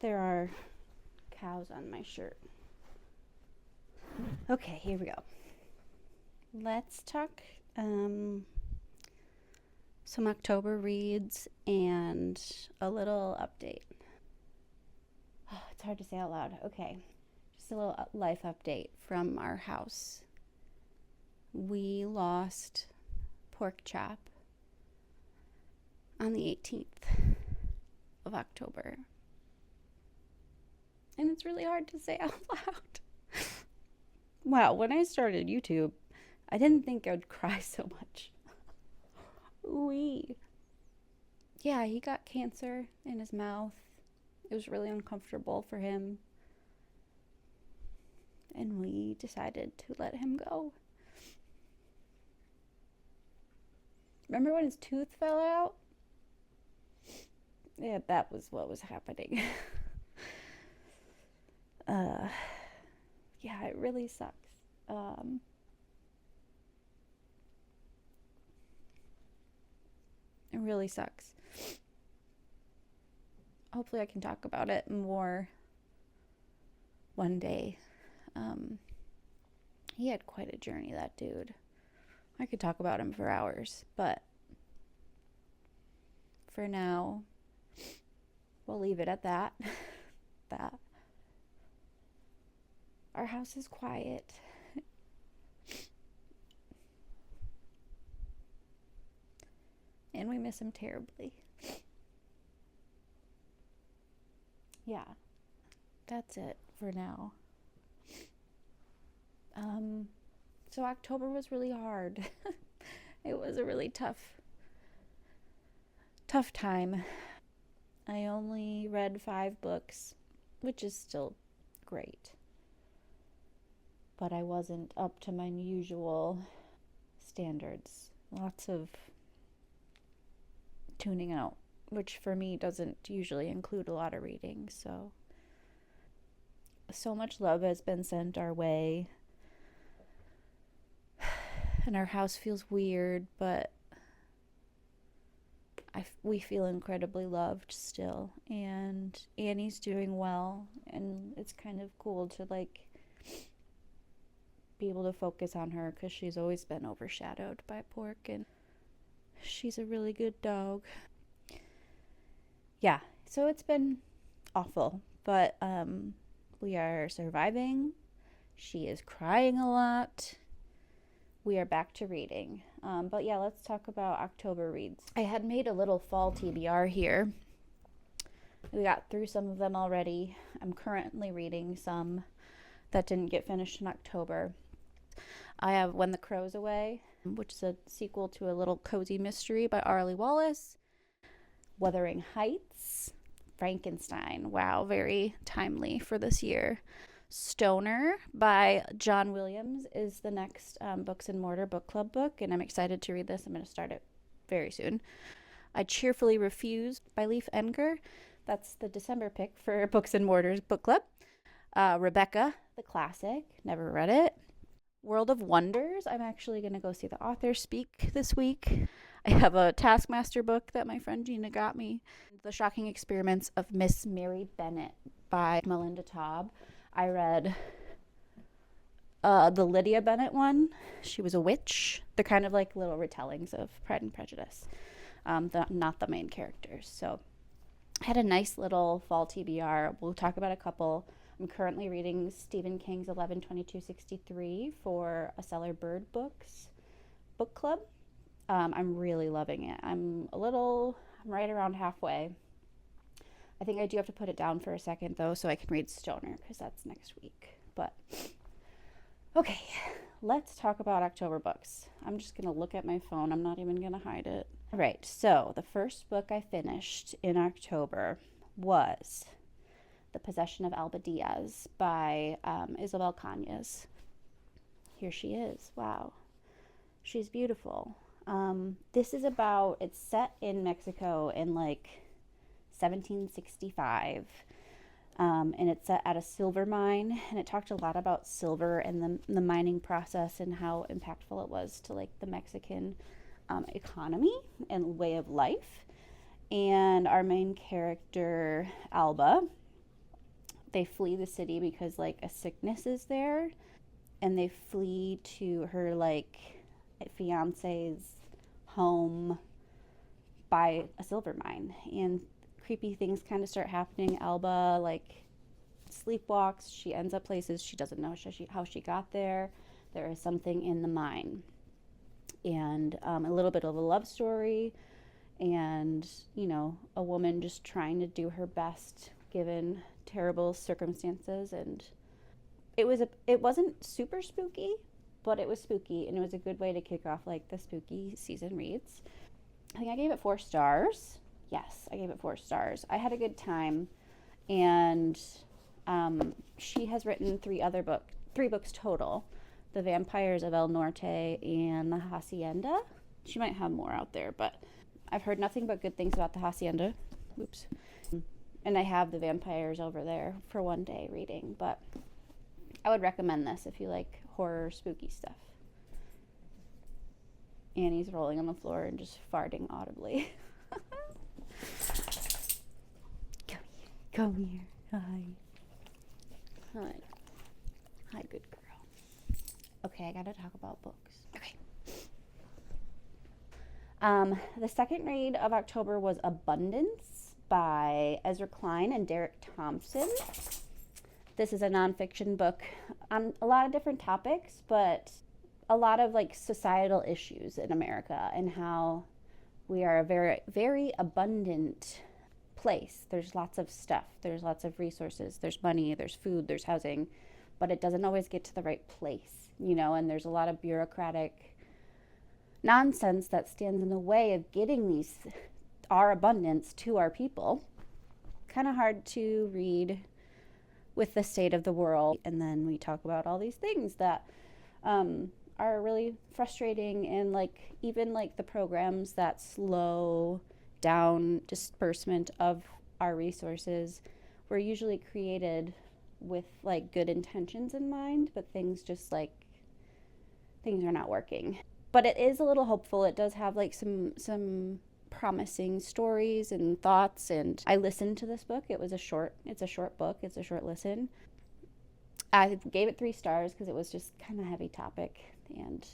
There are cows on my shirt. Okay, here we go. Let's talk some October reads and a little update. Oh, it's hard to say out loud. Okay, just a little life update from our house. We lost Pork Chop on the 18th of October. And it's really hard to say out loud. Wow, when I started YouTube, I didn't think I would cry so much. Yeah, he got cancer in his mouth. It was really uncomfortable for him. And we decided to let him go. Remember when his tooth fell out? Yeah, that was what was happening. Yeah, it really sucks. It really sucks. Hopefully I can talk about it more one day. He had quite a journey, that dude. I could talk about him for hours, but for now, we'll leave it at that. That our house is quiet. And we miss him terribly. Yeah, that's it for now. So October was really hard. It was a really tough time. I only read 5 books, which is still great. But I wasn't up to my usual standards. Lots of tuning out, which for me doesn't usually include a lot of reading. So much love has been sent our way. And our house feels weird, but we feel incredibly loved still. And Annie's doing well, and it's kind of cool to be able to focus on her because she's always been overshadowed by Pork, and she's a really good dog. Yeah, so it's been awful, but we are surviving. She is crying a lot. We are back to reading. But yeah, let's talk about October reads. I had made a little fall TBR here. We got through some of them already. I'm currently reading some that didn't get finished in October. I have When the Crow's Away, which is a sequel to a little cozy mystery by Arlie Wallace. Wuthering Heights, Frankenstein. Wow, very timely for this year. Stoner by John Williams is the next Books and Mortar book club book, and I'm excited to read this. I'm going to start it very soon. I Cheerfully Refuse by Leif Enger. That's the December pick for Books and Mortar's book club. Rebecca, the classic. Never read it. World of Wonders. I'm actually going to go see the author speak this week. I have a Taskmaster book that my friend Gina got me. The Shocking Experiments of Miss Mary Bennet by Melinda Taub. I read the Lydia Bennet one. She was a witch. They're kind of like little retellings of Pride and Prejudice, not the main characters. So I had a nice little fall TBR. We'll talk about a couple. I'm currently reading Stephen King's 11/22/63 for A Cellar Bird Books book club. I'm really loving it. I'm right around halfway. I think I do have to put it down for a second, though, so I can read Stoner, because that's next week. But, okay, let's talk about October books. I'm just going to look at my phone. I'm not even going to hide it. All right, so the first book I finished in October was The Possession of Alba Diaz by Isabel Cañas. Here she is. Wow. She's beautiful. It's set in Mexico in 1765, and it's set at a silver mine, and it talked a lot about silver and the mining process and how impactful it was to the Mexican economy and way of life. And our main character, Alba, They flee the city because like a sickness is there, and they flee to her like fiance's home by a silver mine, and creepy things kind of start happening. Elba like sleepwalks. She ends up places she doesn't know how she got there. There is something in the mine, and a little bit of a love story, and a woman just trying to do her best given terrible circumstances. And it wasn't super spooky, but it was spooky, and it was a good way to kick off like the spooky season reads. I think I gave it 4 stars. Yes, I gave it 4 stars. I had a good time, and she has written 3 books total: The Vampires of El Norte and The Hacienda. She might have more out there, but I've heard nothing but good things about The Hacienda. Oops. And I have The Vampires over there for one day reading, but I would recommend this if you like horror, spooky stuff. Annie's rolling on the floor and just farting audibly. Come here. Hi. Hi. Hi, good girl. Okay, I gotta talk about books. Okay. The second read of October was Abundance by Ezra Klein and Derek Thompson. This is a nonfiction book on a lot of different topics, but a lot of like societal issues in America and how we are a very, very abundant place. There's lots of stuff. There's lots of resources. There's money. There's food. There's housing. But it doesn't always get to the right place, and there's a lot of bureaucratic nonsense that stands in the way of getting our abundance to our people. Kind of hard to read with the state of the world. And then we talk about all these things that are really frustrating, and like even like the programs that slow down disbursement of our resources were usually created with like good intentions in mind, but things are not working. But it is a little hopeful. It does have like some promising stories and thoughts, and I listened to this book. It's a short book. It's a short listen. I gave it 3 stars because it was just kind of a heavy topic, and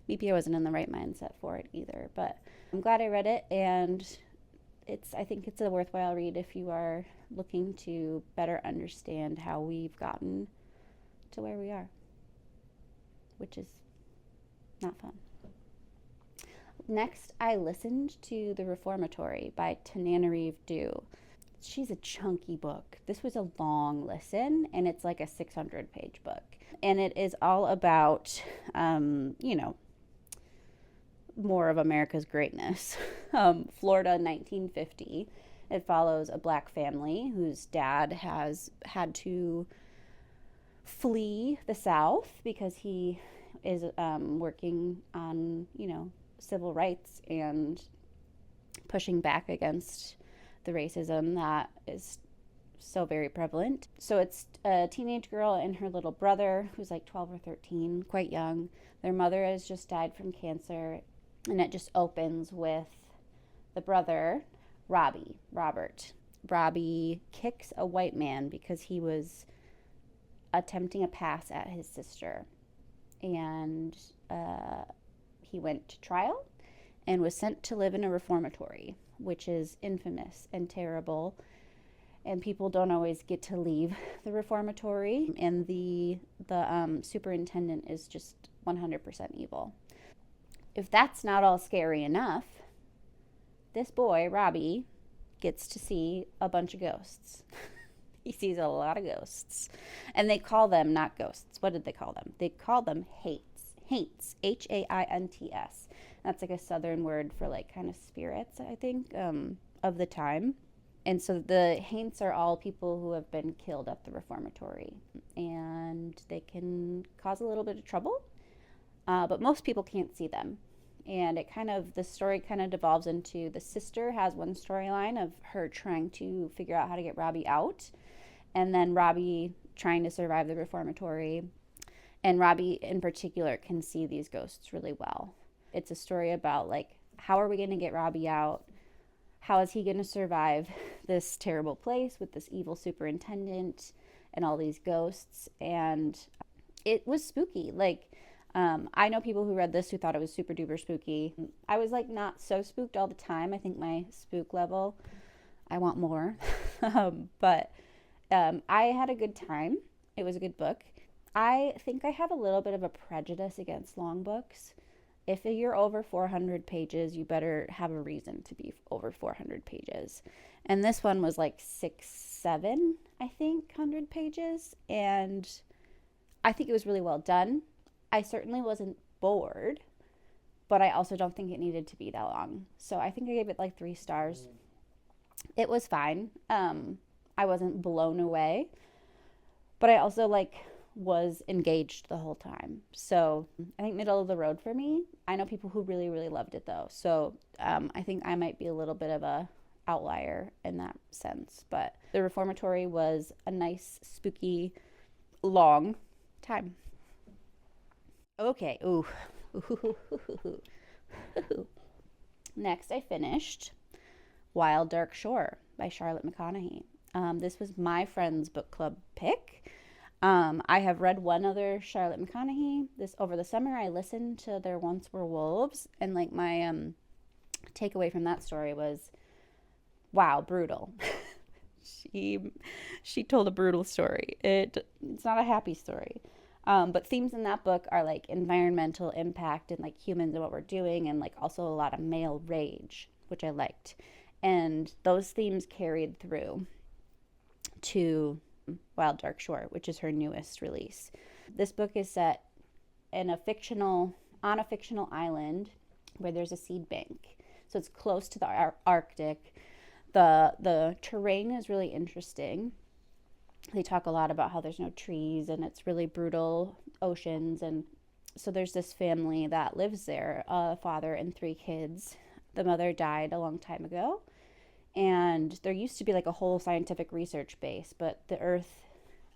maybe I wasn't in the right mindset for it either. But I'm glad I read it, and I think it's a worthwhile read if you are looking to better understand how we've gotten to where we are, which is not fun. Next, I listened to The Reformatory by Tananarive Due. She's a chunky book. This was a long listen, and it's like a 600-page book. And it is all about, more of America's greatness. Florida, 1950. It follows a black family whose dad has had to flee the South because he is working on, civil rights and pushing back against the racism that is so very prevalent. So it's a teenage girl and her little brother, who's like 12 or 13, quite young. Their mother has just died from cancer, and it just opens with the brother, Robert. Robbie kicks a white man because he was attempting a pass at his sister, and he went to trial and was sent to live in a reformatory, which is infamous and terrible, and people don't always get to leave the reformatory, and the superintendent is just 100% evil. If that's not all scary enough, this boy, Robbie, gets to see a bunch of ghosts. He sees a lot of ghosts. And they call them not ghosts. What did they call them? They called them haints. Haints. Haints. That's like a southern word for like kind of spirits, I think, of the time. And so the haints are all people who have been killed at the reformatory. And they can cause a little bit of trouble. But most people can't see them. And the story kind of devolves into the sister has one storyline of her trying to figure out how to get Robbie out. And then Robbie trying to survive the reformatory. And Robbie in particular can see these ghosts really well. It's a story about like, how are we going to get Robbie out? How is he going to survive this terrible place with this evil superintendent? and all these ghosts, and it was spooky. Like, I know people who read this who thought it was super duper spooky. I was like not so spooked all the time. I think my spook level, I want more. But I had a good time. It was a good book. I think I have a little bit of a prejudice against long books. If you're over 400 pages, you better have a reason to be over 400 pages. And this one was like 7, I think, 100 pages. And I think it was really well done. I certainly wasn't bored, but I also don't think it needed to be that long. So I think I gave it like 3 stars. It was fine. I wasn't blown away, but I also like was engaged the whole time. So I think middle of the road for me. I know people who really, really loved it though. So I think I might be a little bit of a outlier in that sense. But The Reformatory was a nice, spooky, long time. Okay. Ooh. Next, I finished Wild Dark Shore by Charlotte McConaughey. This was my friend's book club pick. I have read one other Charlotte McConaughey this over the summer. I listened to There Once Were Wolves, and like my takeaway from that story was, wow, brutal. she told a brutal story. It's not a happy story. But themes in that book are like environmental impact and like humans and what we're doing, and like also a lot of male rage, which I liked. And those themes carried through to Wild Dark Shore, which is her newest release. This book is set on a fictional island where there's a seed bank. So it's close to the Arctic. The terrain is really interesting. They talk a lot about how there's no trees and it's really brutal oceans. And so there's this family that lives there, a father and 3 kids. The mother died a long time ago. And there used to be like a whole scientific research base, but the Earth,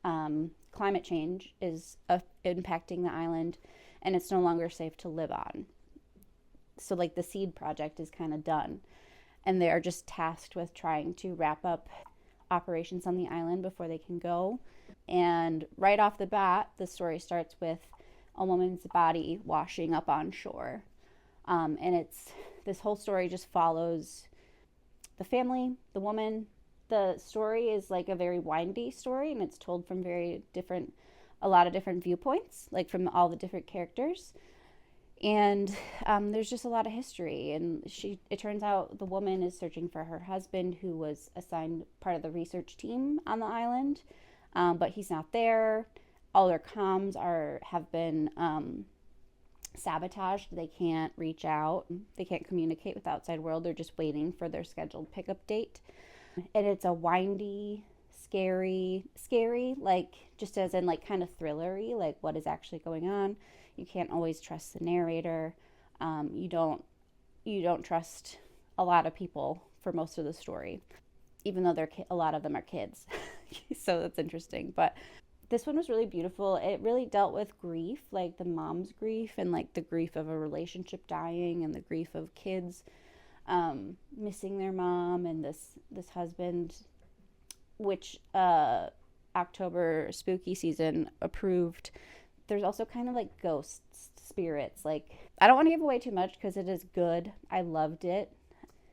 climate change is impacting the island, and it's no longer safe to live on. So like the seed project is kind of done, and they are just tasked with trying to wrap up operations on the island before they can go. And right off the bat, the story starts with a woman's body washing up on shore. And this whole story just follows the family, the woman. The story is like a very windy story, and it's told from a lot of different viewpoints, like from all the different characters. And there's just a lot of history. And it turns out the woman is searching for her husband, who was assigned part of the research team on the island, but he's not there. All their comms have been sabotaged. They can't reach out. They can't communicate with the outside world. They're just waiting for their scheduled pickup date. And it's a windy, scary, like just as in like kind of thrillery, like what is actually going on. You can't always trust the narrator. You don't trust a lot of people for most of the story, even though a lot of them are kids. So that's interesting. But this one was really beautiful. It really dealt with grief, like the mom's grief and like the grief of a relationship dying and the grief of kids missing their mom, and this husband, which October spooky season approved. There's also kind of like ghost spirits. Like, I don't want to give away too much because it is good. I loved it,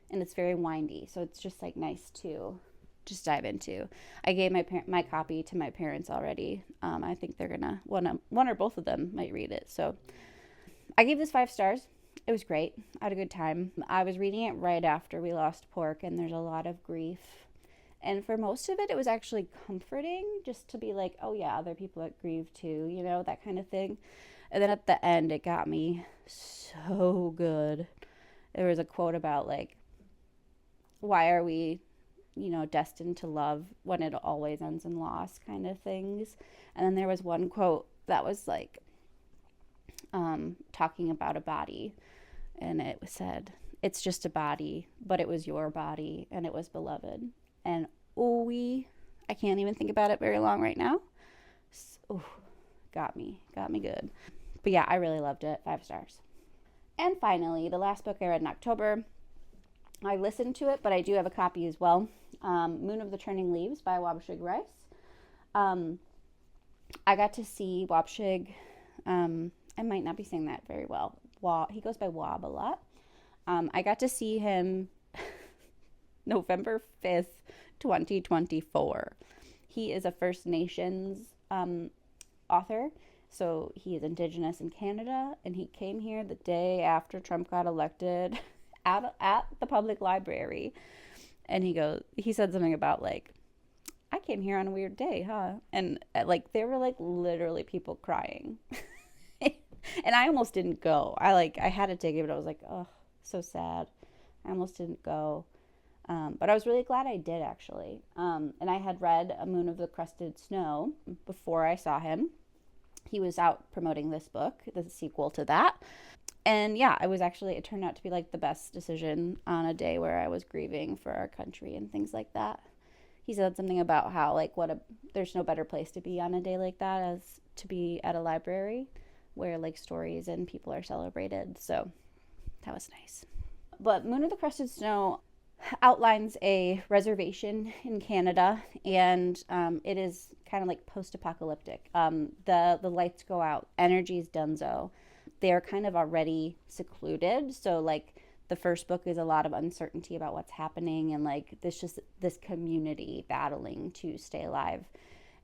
and it's very windy, so it's just like nice to just dive into. I gave my copy to my parents already. I think they're gonna one or both of them might read it. So I gave this 5 stars. It was great. I had a good time. I was reading it right after we lost Pork, and there's a lot of grief. And for most of it, it was actually comforting just to be like, oh yeah, other people that grieve too, you know, that kind of thing. And then at the end, it got me so good. There was a quote about like, why are we, destined to love when it always ends in loss, kind of things. And then there was one quote that was like talking about a body, and it said, it's just a body, but it was your body, and it was beloved. And I can't even think about it very long right now. Got me good. But yeah, I really loved it. 5 stars. And finally, the last book I read in October, I listened to it, but I do have a copy as well. Moon of the Turning Leaves by Wabashig Rice. Um, I got to see Wapshig. I might not be saying that very well. He goes by Wob a lot. I got to see him November 5th, 2024. He is a First Nations author. So he is Indigenous in Canada, and he came here the day after Trump got elected at the public library. And he said something about like, I came here on a weird day, huh? And like, there were like literally people crying. And I almost didn't go. I had a ticket, but I was like, oh, so sad. I almost didn't go. But I was really glad I did, actually. And I had read A Moon of the Crusted Snow before I saw him. He was out promoting this book, the sequel to that. And yeah, it turned out to be like the best decision on a day where I was grieving for our country and things like that. He said something about how like there's no better place to be on a day like that as to be at a library where like stories and people are celebrated. So that was nice. But Moon of the Crusted Snow outlines a reservation in Canada, and it is kind of like post-apocalyptic. The lights go out, energy's donezo. They're kind of already secluded, so like the first book is a lot of uncertainty about what's happening, and like this community battling to stay alive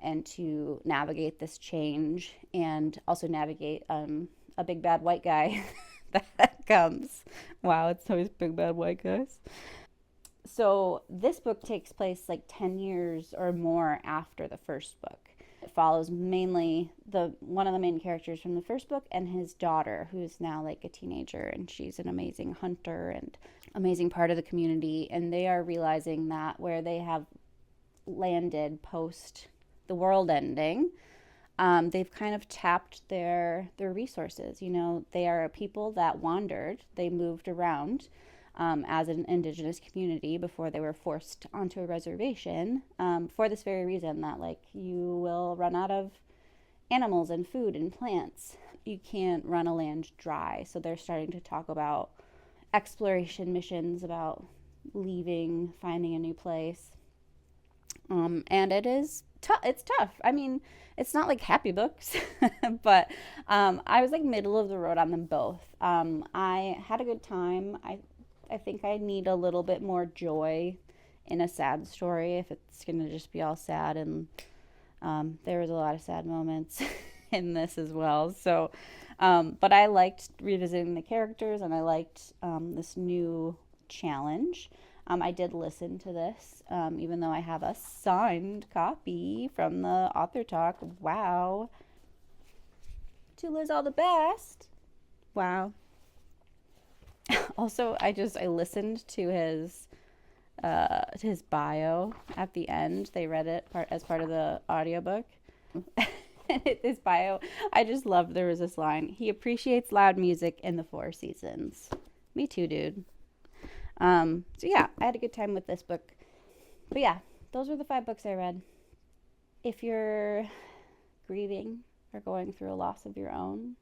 and to navigate this change, and also navigate a big bad white guy that comes. Wow, it's always big bad white guys. So this book takes place like 10 years or more after the first book. It follows mainly one of the main characters from the first book and his daughter, who's now like a teenager, and she's an amazing hunter and amazing part of the community. And they are realizing that where they have landed post the world ending, they've kind of tapped their resources. You know, they are a people that wandered, they moved around as an indigenous community before they were forced onto a reservation, for this very reason that like you will run out of animals and food and plants. You can't run a land dry. So they're starting to talk about exploration missions, about leaving, finding a new place. And it is tough. It's tough. I mean, it's not like happy books, but I was like middle of the road on them both. I had a good time. I think I need a little bit more joy in a sad story if it's going to just be all sad. And there was a lot of sad moments in this as well. So, but I liked revisiting the characters, and I liked this new challenge. I did listen to this, even though I have a signed copy from the author talk. Wow. To Liz, all the best. Wow. Also, I listened to his bio at the end. They read it as part of the audiobook. His bio, I just loved, there was this line: he appreciates loud music in the Four Seasons. Me too, dude. So yeah, I had a good time with this book. But yeah, those were the 5 books I read. If you're grieving or going through a loss of your own,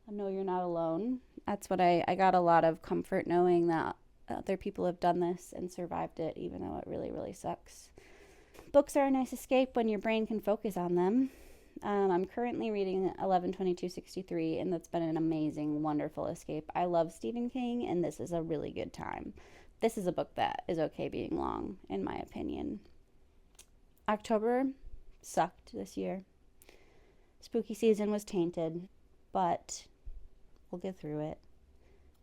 I know you're not alone. That's what I got a lot of comfort knowing that other people have done this and survived it, even though it really, really sucks. Books are a nice escape when your brain can focus on them. I'm currently reading 11/22/63, and that's been an amazing, wonderful escape. I love Stephen King, and this is a really good time. This is a book that is okay being long, in my opinion. October sucked this year. Spooky season was tainted, but we'll get through it.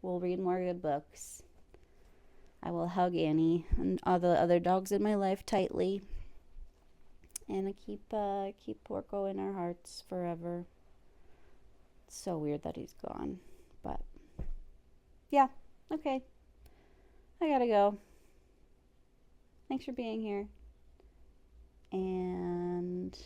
We'll read more good books. I will hug Annie and all the other dogs in my life tightly, and I keep Porco in our hearts forever. It's so weird that he's gone, but yeah, okay. I gotta go. Thanks for being here, and